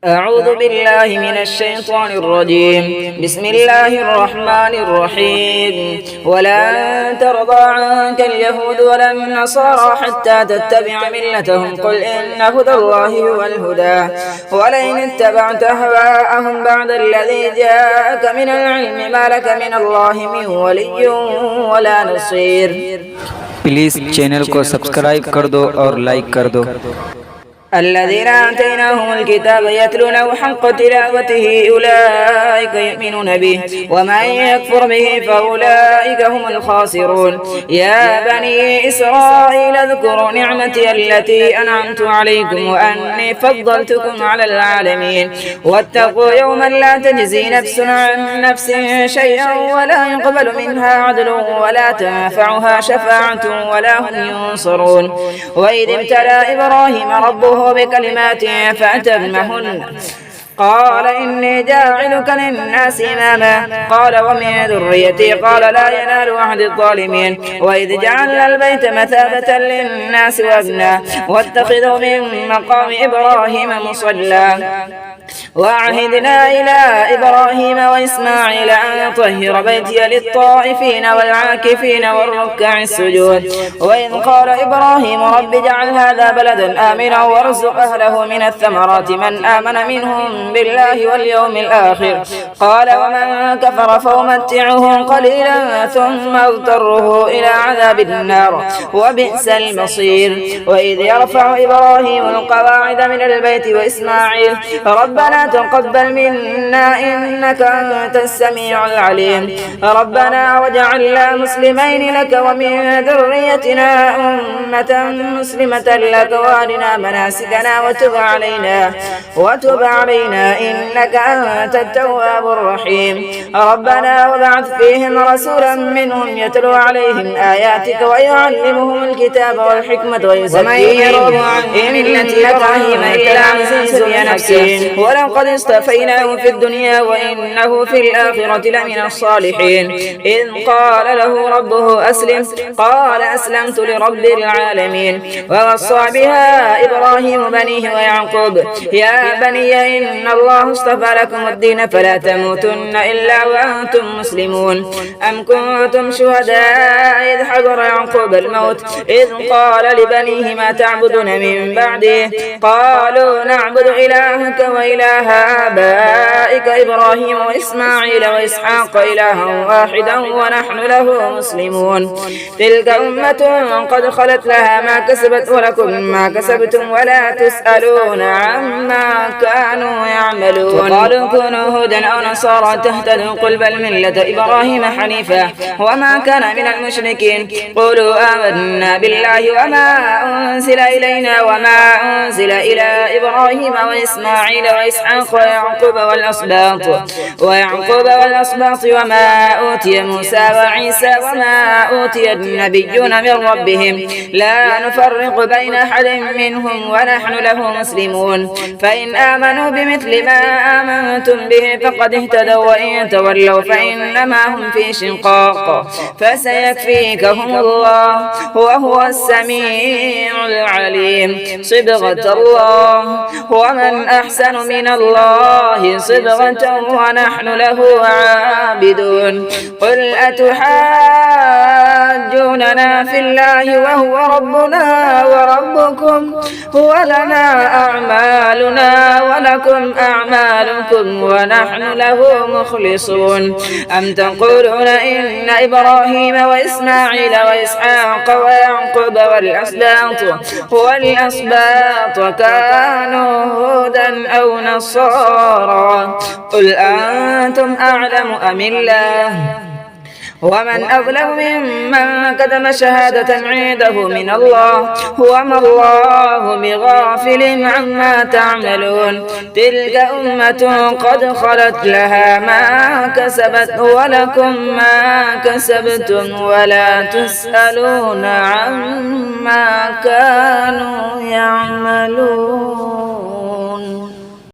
أعوذ بالله من الشيطان الرجيم. بسم الله الرحمن الرحيم. ولن ترضى عنك اليهود ولا النصارى حتى تتبع ملتهم قل إن هدى الله هو الهدى ولئن اتبعت أهواءهم بعد الذي جاءك من العلم ما لك من الله من ولي ولا نصير. Please channel को सब्सक्राइब कर दो और लाइक कर दो। الذين آتيناهم الكتاب يتلونه حق تلاوته أولئك يؤمنون به ومن يكفر به فأولئك هم الخاسرون. يا بني إسرائيل اذكروا نعمتي التي أنعمت عليكم وأني فضلتكم على العالمين واتقوا يوما لا تجزي نفس عن نفس شيئا ولا يقبل منها عدل ولا تنفعها شفاعة ولا هم ينصرون. وإذ ابتلى إبراهيم ربه بكلمات فأتمهن قال إني جاعلك للناس إماما قال ومن ذريتي قال لا ينال عهد الظالمين. وإذ جعلنا البيت مثابة للناس وأمنا واتخذوا من مقام إبراهيم مصلى وعهدنا إلى إبراهيم وإسماعيل أن طهر بيتي للطائفين والعاكفين والركع السجود. وإذ قال إبراهيم رب اجعل هذا بلدا آمنا وارزق أهله من الثمرات من آمن منهم بالله واليوم الآخر قال ومن كفر فأمتعه قليلا ثم اضطره إلى عذاب النار وبئس المصير. وإذ يرفع إبراهيم القواعد من البيت وإسماعيل ربنا تقبل منا إنك أنت السميع العليم ربنا واجعلنا مسلمين لك ومن ذريتنا أمة مسلمة لك وارنا مناسكنا وتب علينا إنك أنت التواب الرحيم. ربنا وابعث فيهم رسولا منهم يتلو عليهم آياتك ويعلمهم الكتاب والحكمة ويزكيهم عن ملة إبراهيم إلا عزيز نفسه ولقد اصطفيناه في الدنيا وإنه في الآخرة لمن الصالحين. إذ قال له ربه أسلم قال أسلمت لرب العالمين. ووصى بها إبراهيم بنيه ويعقوب يا بني إن الله اصطفى لكم الدين فلا تموتن إلا وأنتم مسلمون. أم كنتم شهداء إذ حضر يعقوب الموت إذ قال لبنيه ما تعبدون من بعده قالوا نعبد إلهك وإله آبائك إبراهيم وإسماعيل وإسحاق إلها واحدا ونحن له مسلمون. تلك أمة قد خلت لها ما كسبت ولكم ما كسبتم ولا تسألون عما كانوا يعملون. وقالوا كونوا هودا أو نصارى تهتدوا قل بل ملة إبراهيم حنيفا وما كان من المشركين قولوا آمنا بالله وما أنزل إلينا وما أنزل إلى إبراهيم وإسماعيل وإسحاق ويعقوب والأسباط وما أوتي موسى وعيسى وما أوتي النبيون من ربهم لا نفرق بين أحد منهم ونحن له مسلمون. فإن آمنوا بمثل ما آمنتم به فقد اهتدوا وإن تولوا فإنما هم في شقاق فسيكفيكهم الله وهو السميع العليم. صبغة الله ومن أحسن من الله صبغة ونحن له عابدون. قل أتحاجوننا في الله وهو ربنا وربكم ولنا أعمالنا ولكم أعمالكم ونحن له مخلصون. أم تقولون إن إبراهيم وإسماعيل وإسحاق ويعقوب والأسباط كانوا هودا أو نصارى قل أنتم أعلم أم الله ومن أظلم ممن كتم شهادة عنده من الله وما الله بغافل عما تعملون. تلك أمة قد خلت لها ما كسبت ولكم ما كسبتم ولا تسألون عما كانوا يعملون.